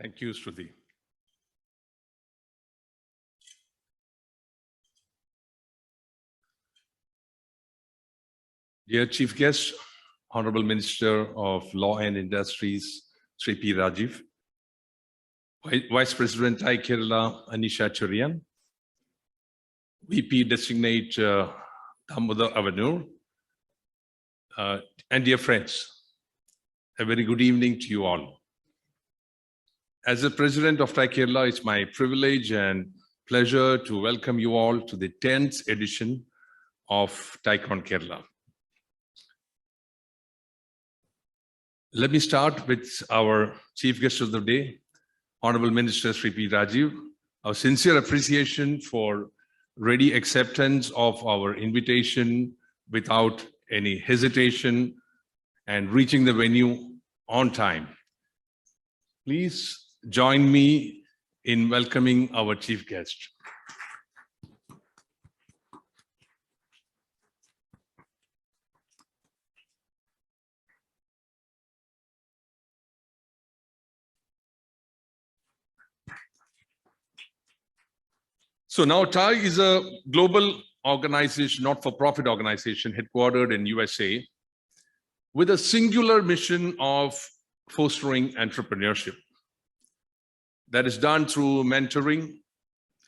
Thank you, Shruti. Dear Chief Guest, Honorable Minister of Law and Industries, Sri P. Rajiv, Vice President TiE Kerala, Anisha Churian, VP Designate Damodar Avenur, and dear friends, a very good evening to you all. As the President of TiE Kerala, it's my privilege and pleasure to welcome you all to the 10th edition of TiEcon Kerala. Let me start with our Chief Guest of the day, Honorable Minister Sri P. Rajiv. Our sincere appreciation for ready acceptance of our invitation without any hesitation and reaching the venue on time. Please join me in welcoming our Chief Guest. So now TiE is a global organization, not-for-profit organization headquartered in USA with a singular mission of fostering entrepreneurship. That is done through mentoring,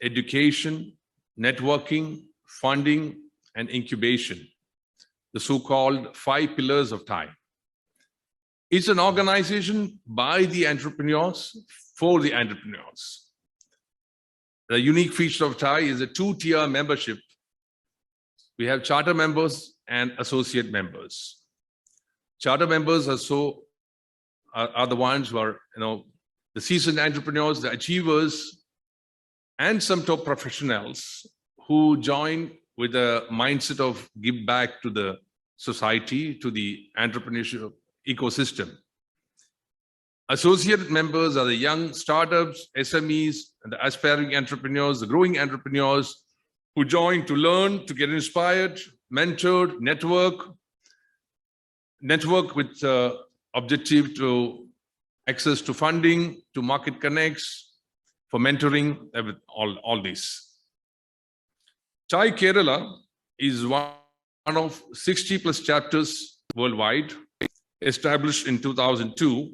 education, networking, funding, and incubation, the so-called 5 pillars of TiE. It's an organization by the entrepreneurs, for the entrepreneurs. The unique feature of TiE is a 2-tier membership. We have charter members and associate members. Charter members are the ones who are, the seasoned entrepreneurs, the achievers, and some top professionals who join with a mindset of give back to the society, to the entrepreneurship ecosystem. Associate members are the young startups, SMEs, and the aspiring entrepreneurs, the growing entrepreneurs who join to learn, to get inspired, mentored, network with objective to access to funding, to market connects, for mentoring, all this. TiE Kerala is one of 60+ chapters worldwide, established in 2002.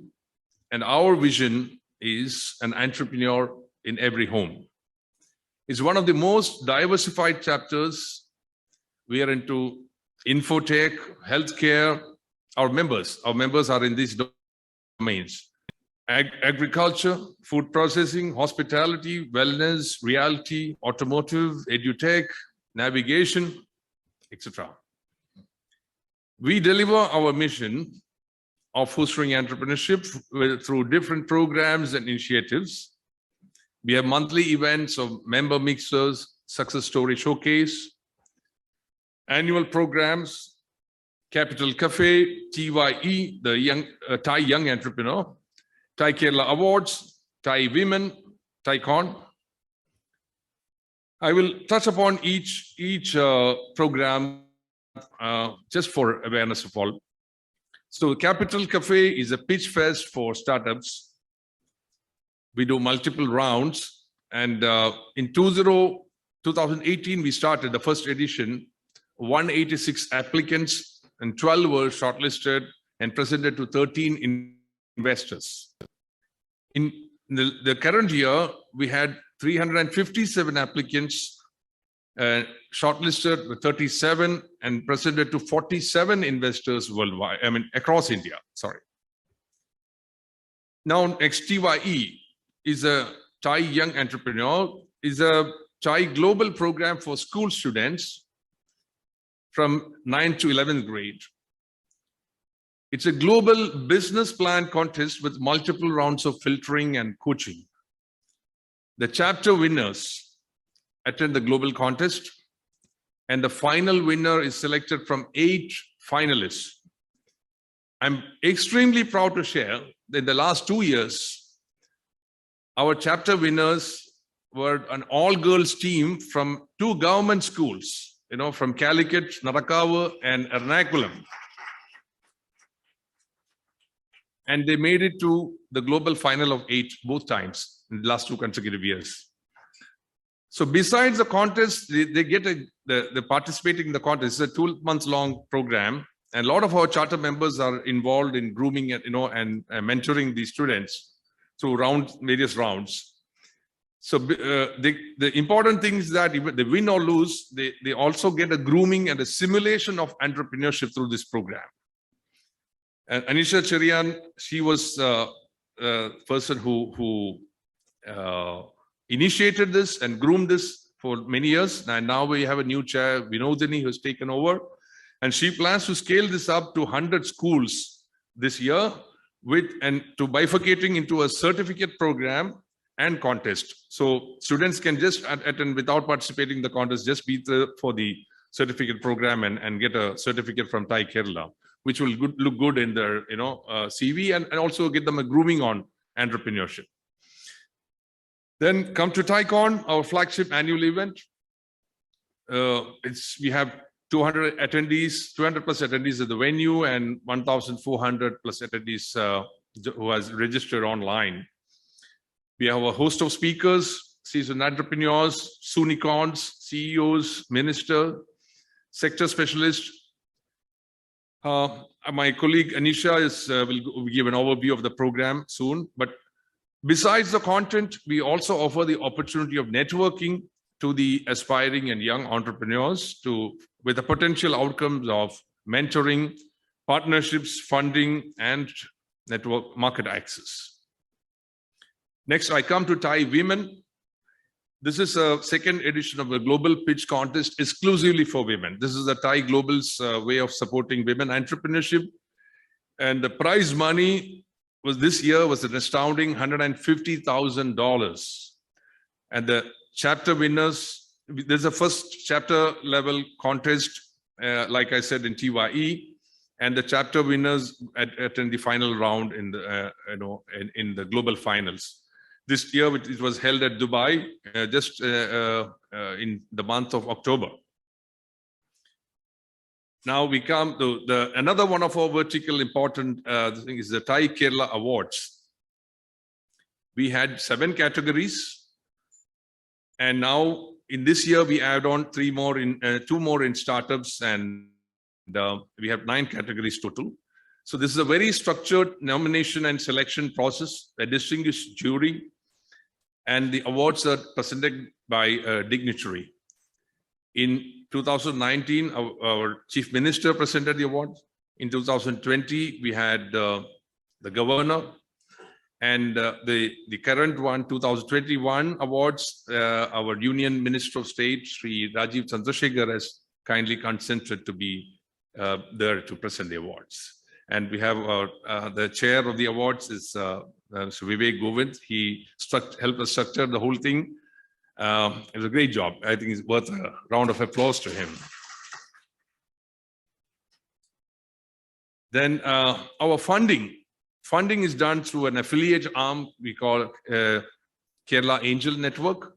And our vision is an entrepreneur in every home. It's one of the most diversified chapters. We are into infotech, healthcare. Our members are in these domains: agriculture, food processing, hospitality, wellness, realty, automotive, edutech, navigation, etc. We deliver our mission of fostering entrepreneurship through different programs and initiatives. We have monthly events of member mixers, success story showcase, annual programs, Capital Cafe, TiE, the TiE Young Entrepreneur, TiE Kerala Awards, TiE Women, TiEcon. I will touch upon each program just for awareness of all. So Capital Cafe is a pitch fest for startups. We do multiple rounds, and in 2018 we started the first edition. 186 applicants and 12 were shortlisted and presented to 13 investors. In the current year, we had 357 applicants shortlisted with 37 and presented to 47 investors worldwide, across India, sorry. Now, next, TiE is a TiE Young Entrepreneur, is a TiE global program for school students from 9th to 11th grade. It's a global business plan contest with multiple rounds of filtering and coaching. The chapter winners attend the global contest, and the final winner is selected from 8 finalists. I'm extremely proud to share that in the last 2 years, our chapter winners were an all-girls team from 2 government schools, from Calicut, Narakawa, and Ernakulam. and they made it to the global final of 8 both times in the last 2 consecutive years. So besides the contest, they get the participating in the contest. It's a 2 months long program, and a lot of our charter members are involved in grooming and mentoring these students through various rounds. So the important thing is that if they win or lose, they also get a grooming and a simulation of entrepreneurship through this program. And Anisha Cherian, she was a person who initiated this and groomed this for many years. And now we have a new chair, Vinodini, who has taken over. And she plans to scale this up to 100 schools this year and to bifurcating into a certificate program and contest. So students can just attend without participating in the contest, just be there for the certificate program and get a certificate from TiE Kerala, which will look good in their CV and also get them a grooming on entrepreneurship. Then come to TiEcon, our flagship annual event. We have 200 attendees, 200 plus attendees at the venue, and 1,400 plus attendees who has registered online. We have a host of speakers, seasoned entrepreneurs, unicorns, CEOs, minister, sector specialists. My colleague Anisha will give an overview of the program soon. But besides the content, we also offer the opportunity of networking to the aspiring and young entrepreneurs with the potential outcomes of mentoring, partnerships, funding, and network market access. Next, I come to TiE Women. This is a second edition of the Global Pitch Contest exclusively for women. This is the TiE Global's way of supporting women entrepreneurship. And the prize money this year was an astounding $150,000. And the chapter winners, there's a first chapter level contest, like I said, in TiE. And the chapter winners attend the final round in the global finals. This year, it was held at Dubai, just in the month of October. Now we come to another one of our vertical important thing is the TiE Kerala Awards. We had 7 categories, and now in this year we add on 2 more in startups, and we have 9 categories total. So this is a very structured nomination and selection process, a distinguished jury, and the awards are presented by a dignitary. In 2019, our Chief Minister presented the award. In 2020, we had the Governor, and the current one, 2021 awards, our Union Minister of State, Sri Rajiv Chandrasekhar, has kindly consented to be there to present the awards. And we have the chair of the awards is Vivek Govind. He helped us structure the whole thing. It was a great job. I think it's worth a round of applause to him. Then our funding is done through an affiliate arm we call Kerala Angel Network.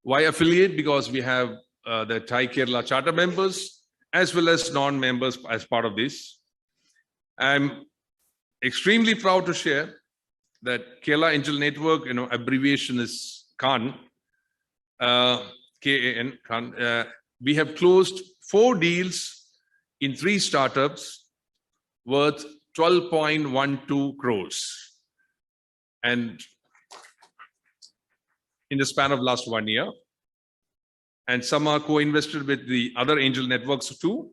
Why affiliate? Because we have the TiE Kerala charter members as well as non-members as part of this. I'm extremely proud to share that Kerala Angel Network, abbreviation is KAN, K-A-N, KAN. We have closed 4 deals in 3 startups worth 12.12 crores. And in the span of last 1 year. And some are co-invested with the other angel networks too.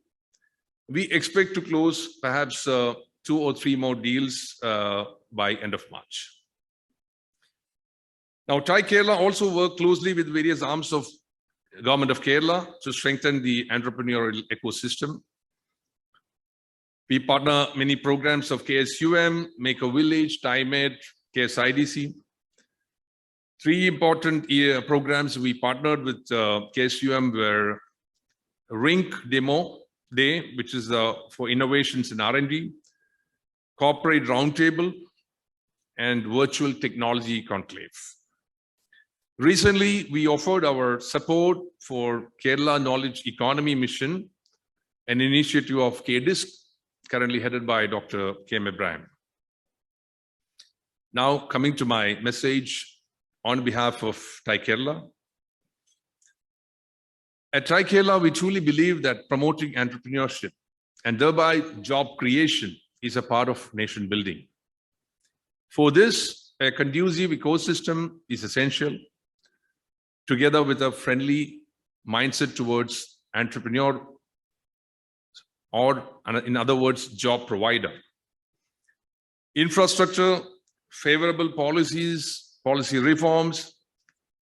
We expect to close perhaps 2 or 3 more deals by end of March. Now, TiE Kerala also work closely with various arms of Government of Kerala to strengthen the entrepreneurial ecosystem. We partner many programs of KSUM, Make a Village, TiEmed, KSIDC. 3 important programs we partnered with KSUM were RINC Demo Day, which is for innovations in R&D, Corporate Roundtable, and Virtual Technology Conclave. Recently, we offered our support for Kerala Knowledge Economy Mission, an initiative of KDISC, currently headed by Dr. K.M. Ibrahim. Now, coming to my message on behalf of TiE Kerala. At TiE Kerala, we truly believe that promoting entrepreneurship and thereby job creation is a part of nation building. For this, a conducive ecosystem is essential, together with a friendly mindset towards entrepreneur, or in other words, job provider. Infrastructure, favorable policies, policy reforms,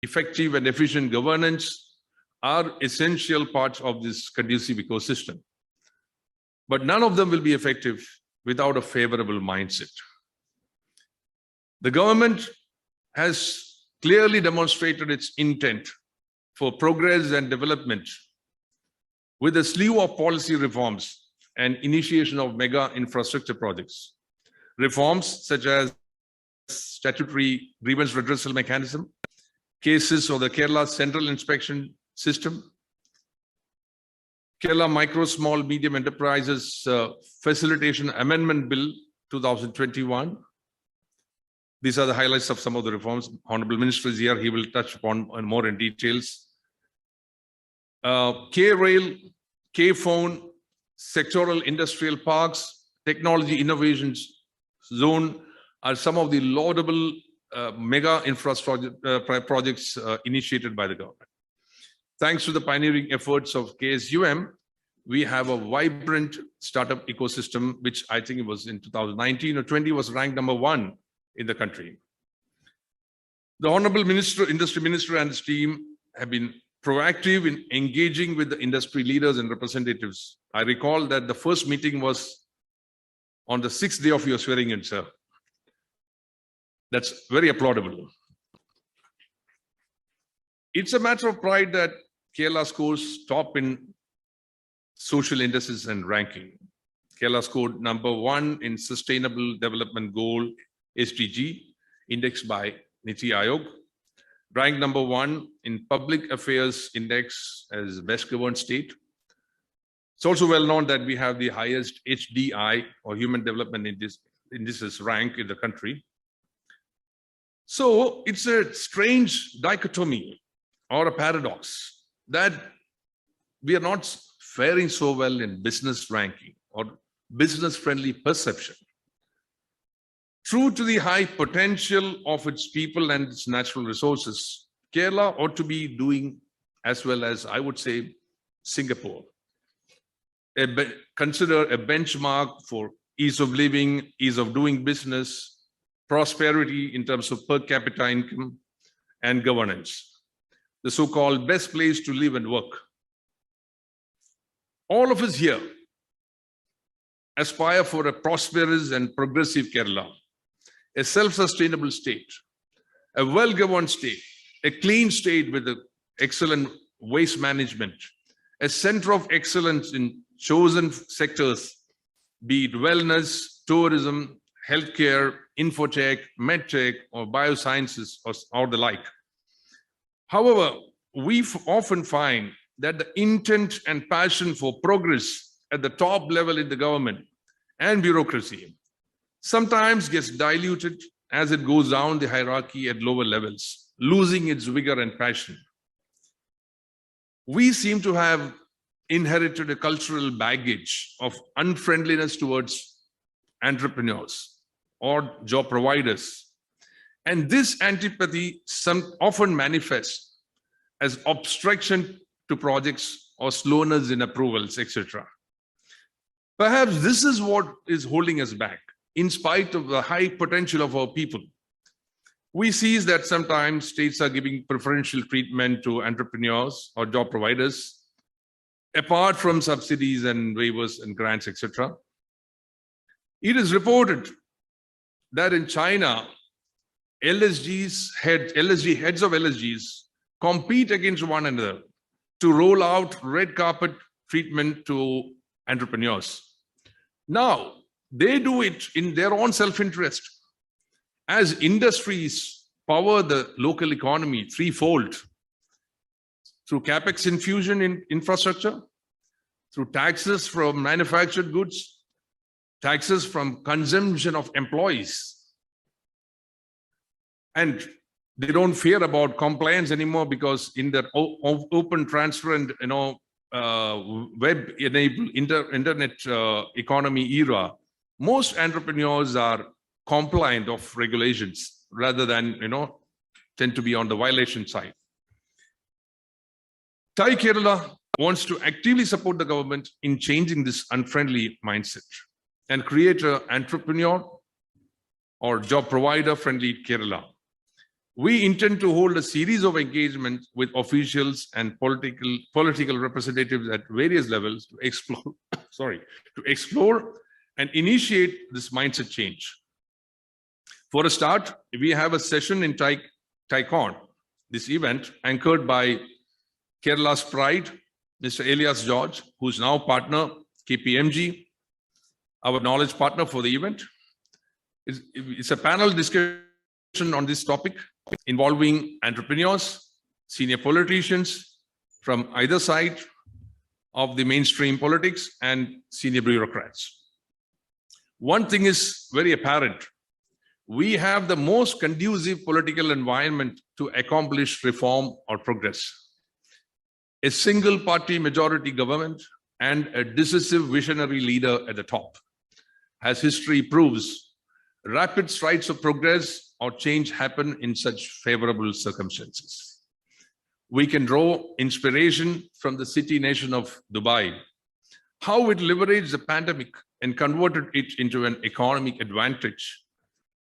effective and efficient governance are essential parts of this conducive ecosystem. But none of them will be effective without a favorable mindset. The government has clearly demonstrated its intent for progress and development with a slew of policy reforms and initiation of mega infrastructure projects. Reforms such as statutory grievance redressal mechanism, cases of the Kerala Central Inspection System, Kerala Micro, Small, Medium Enterprises Facilitation Amendment Bill 2021. These are the highlights of some of the reforms. Honorable Minister is here. He will touch upon more in details. K-Rail, K-Phone, sectoral industrial parks, technology innovations zone are some of the laudable mega infrastructure projects initiated by the government. Thanks to the pioneering efforts of KSUM, we have a vibrant startup ecosystem, which I think it was in 2019 or 20 was ranked #1 in the country. The Honorable Minister, Industry Minister and his team have been proactive in engaging with the industry leaders and representatives. I recall that the first meeting was on the 6th day of your swearing in, sir. That's very applaudable. It's a matter of pride that Kerala scores top in social indices and ranking. Kerala scored #1 in Sustainable Development Goal, SDG, indexed by NITI Aayog, ranked #1 in Public Affairs Index as best governed state. It's also well known that we have the highest HDI or Human Development Indices rank in the country. So it's a strange dichotomy or a paradox that we are not faring so well in business ranking or business friendly perception. True to the high potential of its people and its natural resources, Kerala ought to be doing as well as, I would say, Singapore. Consider a benchmark for ease of living, ease of doing business, prosperity in terms of per capita income and governance, the so-called best place to live and work. All of us here aspire for a prosperous and progressive Kerala, a self-sustainable state, a well-governed state, a clean state with excellent waste management, a center of excellence in chosen sectors, be it wellness, tourism, healthcare, infotech, medtech, or biosciences, or the like. However, we often find that the intent and passion for progress at the top level in the government and bureaucracy sometimes gets diluted as it goes down the hierarchy at lower levels, losing its vigor and passion. We seem to have inherited a cultural baggage of unfriendliness towards entrepreneurs or job providers. And this antipathy often manifests as obstruction to projects or slowness in approvals, etc. Perhaps this is what is holding us back, in spite of the high potential of our people. We see that sometimes states are giving preferential treatment to entrepreneurs or job providers, apart from subsidies and waivers and grants, etc. It is reported that in China, heads of LSGs compete against one another to roll out red carpet treatment to entrepreneurs. Now, they do it in their own self-interest, as industries power the local economy threefold: through capex infusion in infrastructure, through taxes from manufactured goods, taxes from consumption of employees, And they don't fear about compliance anymore, because in the open, transparent, web-enabled internet economy era, most entrepreneurs are compliant of regulations rather than, tend to be on the violation side. TiE Kerala wants to actively support the government in changing this unfriendly mindset and create an entrepreneur or job provider friendly Kerala. We intend to hold a series of engagements with officials and political representatives at various levels to explore and initiate this mindset change. For a start, we have a session in TiEcon, this event anchored by Kerala's pride, Mr. Elias George, who's now partner KPMG, our knowledge partner for the event. It's a panel discussion on this topic involving entrepreneurs, senior politicians from either side of the mainstream politics, and senior bureaucrats. One thing is very apparent. We have the most conducive political environment to accomplish reform or progress. A single party majority government and a decisive visionary leader at the top. As history proves, rapid strides of progress or change happen in such favorable circumstances. We can draw inspiration from the city nation of Dubai, how it leveraged the pandemic and converted it into an economic advantage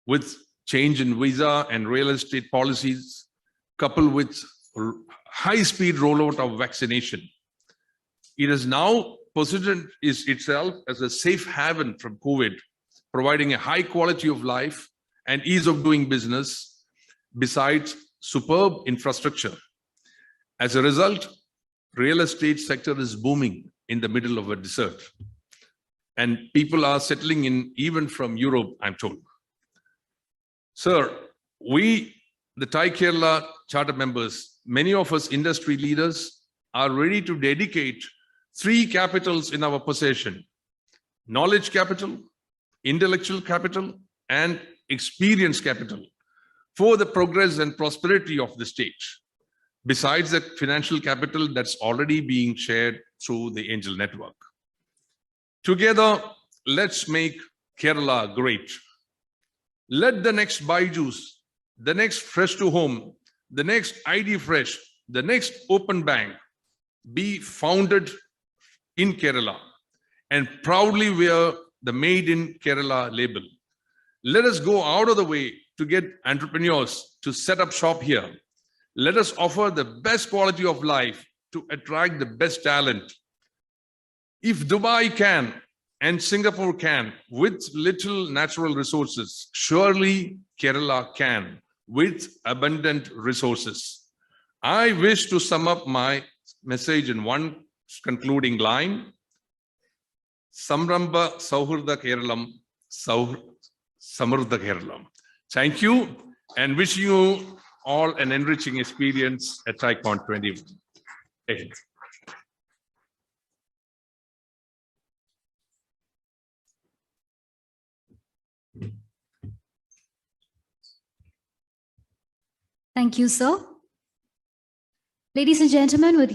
with change in visa and real estate policies, coupled with high-speed rollout of vaccination. It has now positioned itself as a safe haven from COVID, providing a high quality of life and ease of doing business, besides superb infrastructure. As a result, real estate sector is booming in the middle of a desert. And people are settling in even from Europe, I'm told. Sir, we, the TiE Kerala charter members, many of us industry leaders are ready to dedicate 3 capitals in our possession: knowledge capital, intellectual capital, and experience capital for the progress and prosperity of the state, besides the financial capital that's already being shared through the Angel Network. Together, let's make Kerala great. Let the next Byju's, the next Fresh to Home, the next ID Fresh, the next Open Bank be founded in Kerala and proudly wear the Made in Kerala label. Let us go out of the way to get entrepreneurs to set up shop here. Let us offer the best quality of life to attract the best talent. If Dubai can and Singapore can with little natural resources, surely Kerala can with abundant resources. I wish to sum up my message in one concluding line: Samramba Sauhurda Keralam, Samurdha Keralam. Thank you, and wishing you all an enriching experience at TiEcon 21. Thank you, sir. Ladies and gentlemen, with your